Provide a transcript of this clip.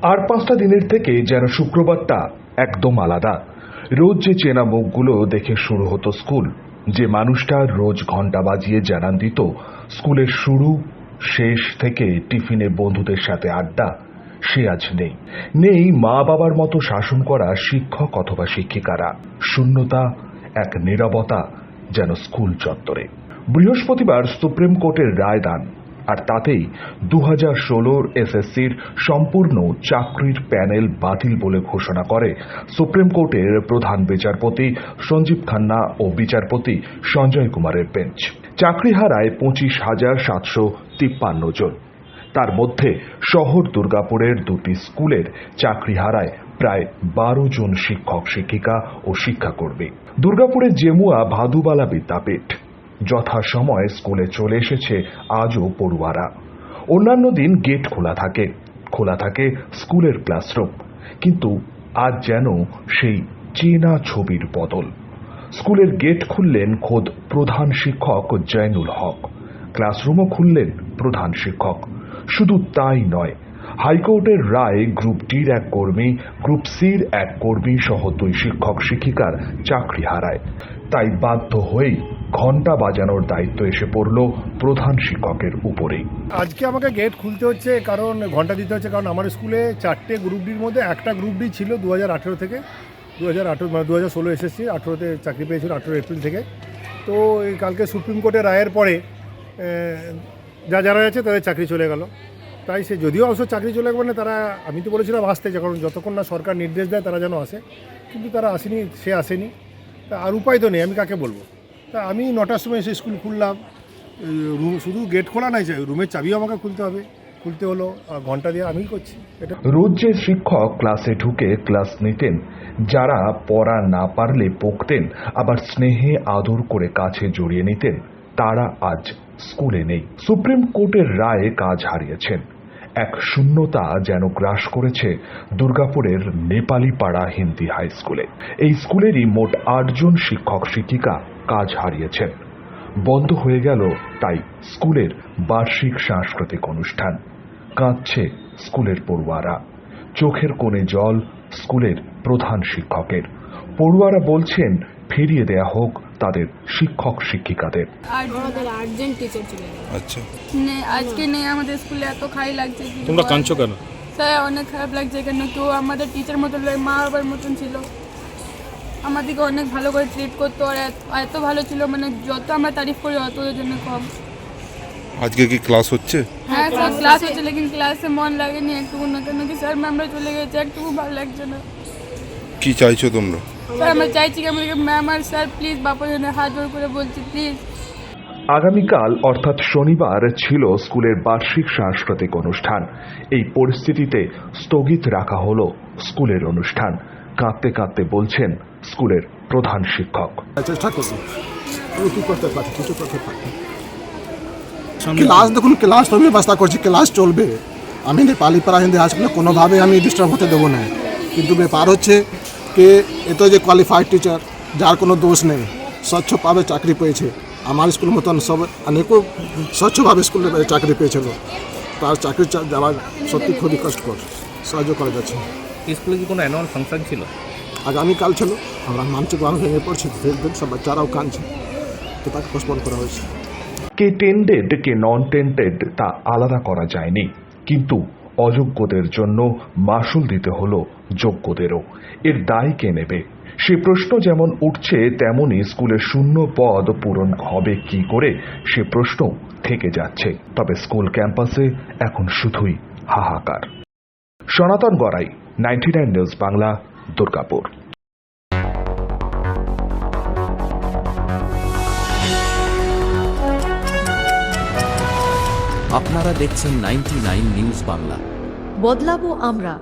আর 5টা দিনের থেকে যেন শুক্রবারটা একদম আলাদা। রোজ যে চেনা মুখগুলো দেখে শুরু হতো স্কুল, যে মানুষটা রোজ ঘন্টা বাজিয়ে জানান দিত স্কুলের শুরু শেষ থেকে টিফিনে বন্ধুদের সাথে আড্ডা, সে আজ নেই। নেই মা বাবার মতো শাসন করা শিক্ষক অথবা শিক্ষিকারা। শূন্যতা, এক নীরবতা যেন স্কুল চত্বরে। বৃহস্পতিবার সুপ্রিম কোর্টের রায় দান, আর তাতেই 2016 এসএসসির সম্পূর্ণ চাকরির প্যানেল বাতিল বলে ঘোষণা করে সুপ্রিম কোর্টের প্রধান বিচারপতি সঞ্জীব খান্না ও বিচারপতি সঞ্জয় কুমারের বেঞ্চ। চাকরি হারায় 25,753 জন। তার মধ্যে শহর দুর্গাপুরের 2টি স্কুলের চাকরি হারায় প্রায় 12 জন শিক্ষক শিক্ষিকা ও শিক্ষাকর্মী। দুর্গাপুরের জেমুয়া ভাদুবালা বিদ্যাপীঠ যথাসময়ে স্কুলে চলে এসেছে আজও পড়ুয়ারা। অন্যান্য দিন গেট খোলা থাকে স্কুলের ক্লাসরুম, কিন্তু আজ যেন সেই চেনা ছবির বদল। স্কুলের গেট খুললেন খোদ প্রধান শিক্ষক জয়নুল হক, ক্লাসরুমও খুললেন প্রধান শিক্ষক। শুধু তাই নয়, হাইকোর্টের রায় গ্রুপ ডির এক কর্মী, গ্রুপ সির এক কর্মী সহ 2 শিক্ষক শিক্ষিকার চাকরি হারায়। তাই বাধ্য হয়েই ঘন্টা বাজানোর দায়িত্ব এসে পড়ল প্রধান শিক্ষকের উপরেই। আজকে আমাকে গেট খুলতে হচ্ছে, কারণ ঘন্টা দিতে হচ্ছে, কারণ আমার স্কুলে 4টে গ্রুপ ডির মধ্যে একটা গ্রুপ ডি ছিল 2018 থেকে 2018 মানে 2016 এসএসসি, 18তে চাকরি পেয়েছিল 18 এপ্রিল থেকে। তো এই কালকে সুপ্রিম কোর্টের রায়ের পরে যারা আছে তাদের চাকরি চলে গেল। তাই সে যদিও অবশ্য চাকরি চলে গেল না, তারা, আমি তো বলেছিলাম আসতে, কারণ যতক্ষণ না সরকার নির্দেশ দেয় তারা যেন আসে, কিন্তু তারা আসেনি, সে আসেনি। তা আর উপায় তো নেই, আমি কাকে বলবো। তা আমি 9টার সময় এসে স্কুল খুললাম। রুম শুধু গেট খোলা নাই, রুমের চাবিও আমাকে খুলতে হলো, ঘন্টা দিয়ে আমি করছি এটা। রোজ যে শিক্ষক ক্লাসে ঢুকে ক্লাস নিতেন, যারা পড়া না পারলে বকতেন, আবার স্নেহে আদর করে কাছে জড়িয়ে নিতেন, তারা আজ স্কুলে নেই। সুপ্রিম কোর্টের রায়ে কাজ হারিয়েছেন। এক শূন্যতা যেন গ্রাস করেছে দুর্গাপুরের নেপালি পাড়া হিন্দি হাই স্কুলে। এই স্কুলেরই মোট 8 জন শিক্ষক শিক্ষিকা কাজ হারিয়েছেন। বন্ধ হয়ে গেল তাই স্কুলের বার্ষিক সাংস্কৃতিক অনুষ্ঠান। কাঁদছে স্কুলের পড়ুয়ারা, চোখের কোণে জল স্কুলের প্রধান শিক্ষকের। পড়ুয়ারা বলছেন ফিরিয়ে দেয়া হোক তাদের শিক্ষক শিক্ষিকাদের। আমাদের আর্জেন্ট টিচার ছিল। আচ্ছা, আজকে নেই আমাদের স্কুলে, এত খাই লাগছে। তোমরা কাঁদছো কেন? স্যার অনেক খারাপ লাগছে, কেন কেউ আমাদের টিচার মতন নয়, মা বাবার মতন ছিল। আমাদেরকে অনেক ভালো করে ট্রিট করতো, আর এত ভালো ছিল, মানে যত আমরা তারিফ করি অত ওদের জন্য কম। আজকে কি ক্লাস হচ্ছে? হ্যাঁ স্যার, ক্লাস হচ্ছে, লেকিন ক্লাসে মন লাগেনি একটুকু না, কেন কি স্যার ম্যামরা চলে গেছে, একটুকু ভালো লাগছে না। কি চাইছো তোমরা? স্যার আমরা চাইছি কি আমাদেরকে ম্যাম আর স্যার প্লিজ বাবার জন্য হাত জোড় করে বলছি, প্লিজ। আগামীকাল অর্থাৎ শনিবার ছিল স্কুলের বার্ষিক সাংস্কৃতিক অনুষ্ঠান। এই পরিস্থিতিতে স্থগিত রাখা হলো স্কুলের অনুষ্ঠান। কাঁদতে কাঁদতে বলছেন স্কুলের প্রধান শিক্ষক। চেষ্টা করবো, আমি কি করতে পারি, কিছু করতে পারি। ক্লাস দেখুন, ক্লাস তো আমি ব্যবস্থা করছি, ক্লাস চলবে। আমি নেপালি পাড়া হিন্দি হাই স্কুলে কোনোভাবে আমি ডিস্টার্ব হতে দেবো না, কিন্তু ব্যাপার হচ্ছে কি এত যে কোয়ালিফাইড টিচার, যার কোনো দোষ নেই, স্বচ্ছভাবে চাকরি পেয়েছে। আমার স্কুল মতন সব অনেকও স্বচ্ছভাবে স্কুলে চাকরি পেয়েছিল, তার চাকরি যাওয়ার সত্যি খুবই কষ্টকর। সাহায্য করা যাচ্ছে। স্কুলে কি কোনো অ্যানুয়াল ফাংশন ছিল? আগামীকাল ছিল, আমরা মানসিক ভাবে ভেঙে পড়ছি, সব বাচ্চারাও কাঁদছে, তো তাকে পোস্টপোন করা হয়েছে। কে টেন্ডেড কে নন টেন্ডেড তা আলাদা করা যায়নি, কিন্তু অযোগ্যদের জন্য মাশুল দিতে হলো যোগ্যদেরও। এর দায় কে নেবে? সে প্রশ্ন যেমন উঠছে, তেমনি স্কুলের শূন্য পদ পূরণ হবে কি করে, সে প্রশ্ন থেকে যাচ্ছে। তবে স্কুল ক্যাম্পাসে এখন শুধুই হাহাকার। সনাতন গড়াই, 99 নিউজ বাংলা, দুর্গাপুর। আপনারা দেখছেন 99 নিউজ বাংলা। বদলাবো আমরা।